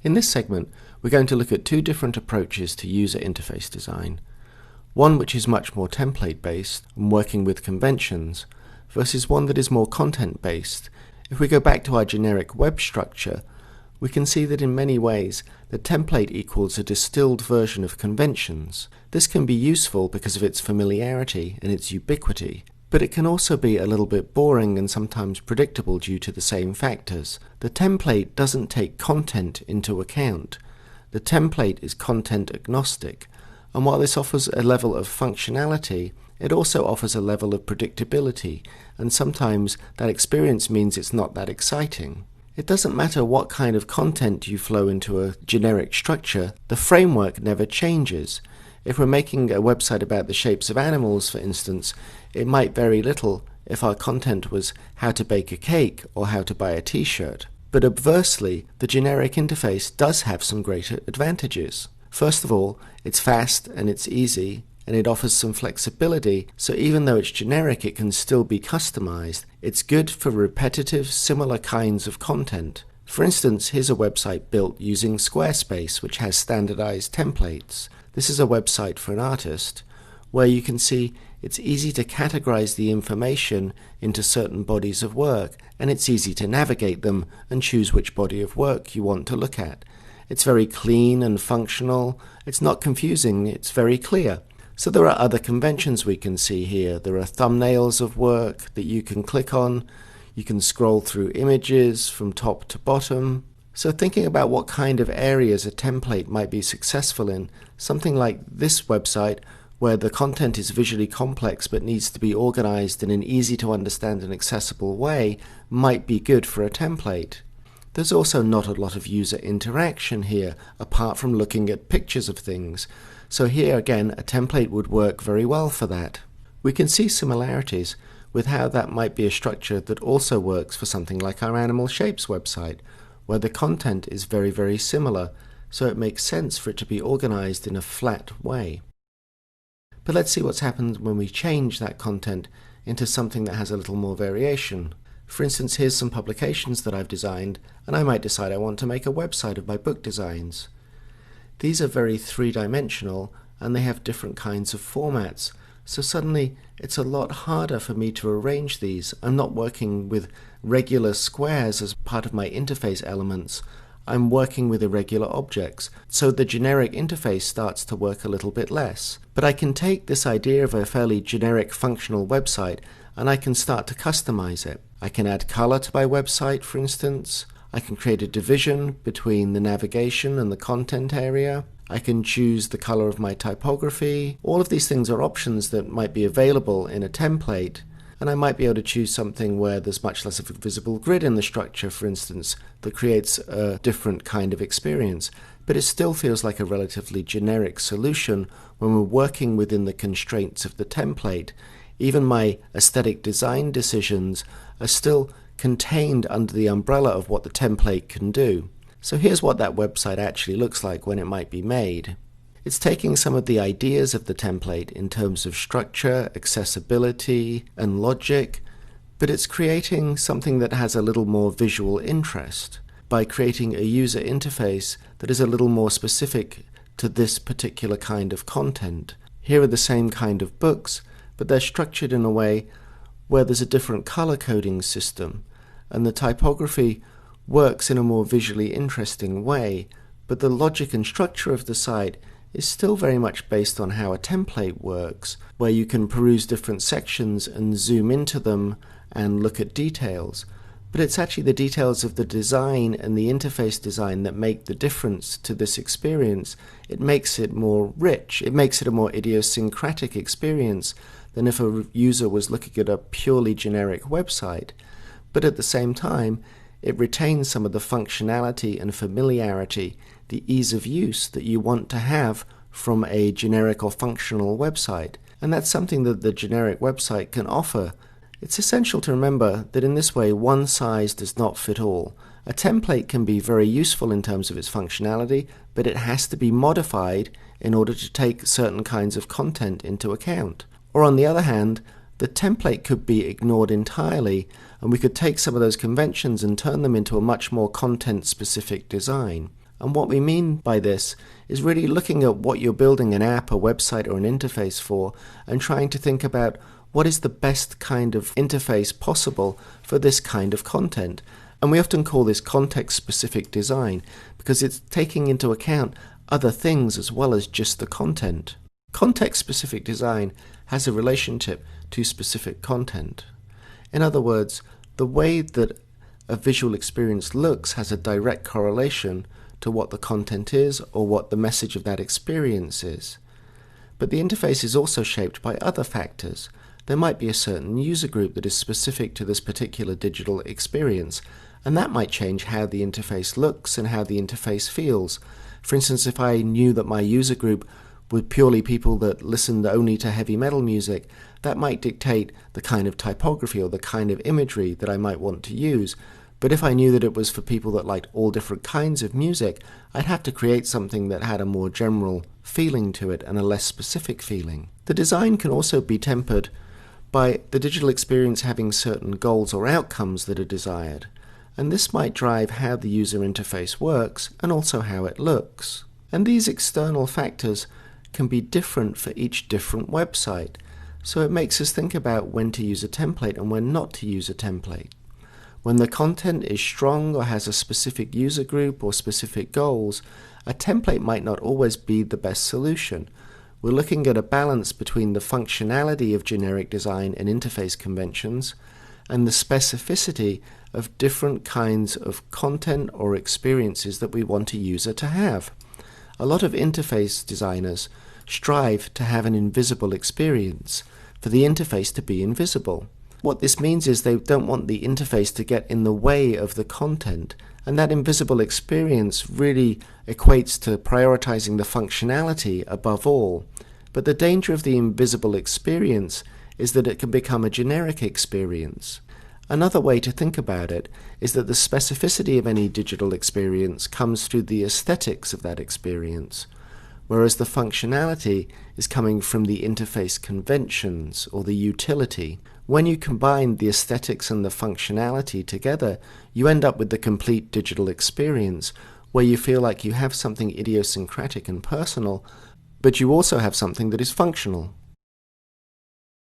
In this segment, we're going to look at two different approaches to user interface design. One which is much more template-based and working with conventions, versus one that is more content-based. If we go back to our generic web structure, we can see that in many ways the template equals a distilled version of conventions. This can be useful because of its familiarity and its ubiquity, but it can also be a little bit boring and sometimes predictable due to the same factors. The template doesn't take content into account. The template is content agnostic, and while this offers a level of functionality, it also offers a level of predictability, and sometimes that experience means it's not that exciting. It doesn't matter what kind of content you flow into a generic structure, the framework never changes. If we're making a website about the shapes of animals, for instance, it might vary little if our content was how to bake a cake or how to buy a t-shirt. But obversely, the generic interface does have some greater advantages. First of all, it's fast and it's easy, and it offers some flexibility, so even though it's generic, it can still be customized. It's good for repetitive, similar kinds of content. For instance, here's a website built using Squarespace, which has standardized templates. This is a website for an artist, where you can see it's easy to categorize the information into certain bodies of work, and it's easy to navigate them and choose which body of work you want to look at. It's very clean and functional. It's not confusing, it's very clear. So there are other conventions we can see here. There are thumbnails of work that you can click on. You can scroll through images from top to bottom. So thinking about what kind of areas a template might be successful in, something like this website where the content is visually complex but needs to be organized in an easy to understand and accessible way, might be good for a template. There's also not a lot of user interaction here, apart from looking at pictures of things. So here again, a template would work very well for that. We can see similarities with how that might be a structure that also works for something like our Animal Shapes website, where the content is very, very similar, so it makes sense for it to be organized in a flat way. But let's see what's happened when we change that content into something that has a little more variation. For instance, here's some publications that I've designed, and I might decide I want to make a website of my book designs. These are very three-dimensional, and they have different kinds of formats, so suddenly it's a lot harder for me to arrange these. I'm not working with regular squares as part of my interface elements. I'm working with irregular objects, so the generic interface starts to work a little bit less. But I can take this idea of a fairly generic functional website and I can start to customize it. I can add color to my website, for instance. I can create a division between the navigation and the content area. I can choose the color of my typography. All of these things are options that might be available in a template. And I might be able to choose something where there's much less of a visible grid in the structure, for instance, that creates a different kind of experience. But it still feels like a relatively generic solution when we're working within the constraints of the template. Even my aesthetic design decisions are still contained under the umbrella of what the template can do. So here's what that website actually looks like when it might be made. It's taking some of the ideas of the template in terms of structure, accessibility, and logic, but it's creating something that has a little more visual interest by creating a user interface that is a little more specific to this particular kind of content. Here are the same kind of books, but they're structured in a way where there's a different color coding system, and the typography works in a more visually interesting way, but the logic and structure of the site is still very much based on how a template works, where you can peruse different sections and zoom into them and look at details. But it's actually the details of the design and the interface design that make the difference to this experience. It makes it more rich. It makes it a more idiosyncratic experience than if a user was looking at a purely generic website. But at the same time, it retains some of the functionality and familiarity, the ease of use that you want to have from a generic or functional website. And that's something that the generic website can offer. It's essential to remember that in this way, one size does not fit all. A template can be very useful in terms of its functionality, but it has to be modified in order to take certain kinds of content into account. Or on the other hand, the template could be ignored entirely, and we could take some of those conventions and turn them into a much more content-specific design. And what we mean by this is really looking at what you're building an app, a website, or an interface for, and trying to think about what is the best kind of interface possible for this kind of content. And we often call this context-specific design because it's taking into account other things as well as just the content. Context-specific design has a relationship to specific content. In other words, the way that a visual experience looks has a direct correlation to what the content is or what the message of that experience is. But the interface is also shaped by other factors. There might be a certain user group that is specific to this particular digital experience, and that might change how the interface looks and how the interface feels. For instance, if I knew that my user group were purely people that listened only to heavy metal music, that might dictate the kind of typography or the kind of imagery that I might want to use. But if I knew that it was for people that liked all different kinds of music, I'd have to create something that had a more general feeling to it and a less specific feeling. The design can also be tempered by the digital experience having certain goals or outcomes that are desired, and this might drive how the user interface works and also how it looks. And these external factors can be different for each different website, so it makes us think about when to use a template and when not to use a template. When the content is strong or has a specific user group or specific goals, a template might not always be the best solution. We're looking at a balance between the functionality of generic design and interface conventions and the specificity of different kinds of content or experiences that we want a user to have. A lot of interface designers strive to have an invisible experience, for the interface to be invisible. What this means is they don't want the interface to get in the way of the content, and that invisible experience really equates to prioritizing the functionality above all. But the danger of the invisible experience is that it can become a generic experience. Another way to think about it is that the specificity of any digital experience comes through the aesthetics of that experience, whereas the functionality is coming from the interface conventions or the utility. When you combine the aesthetics and the functionality together, you end up with the complete digital experience, where you feel like you have something idiosyncratic and personal, but you also have something that is functional.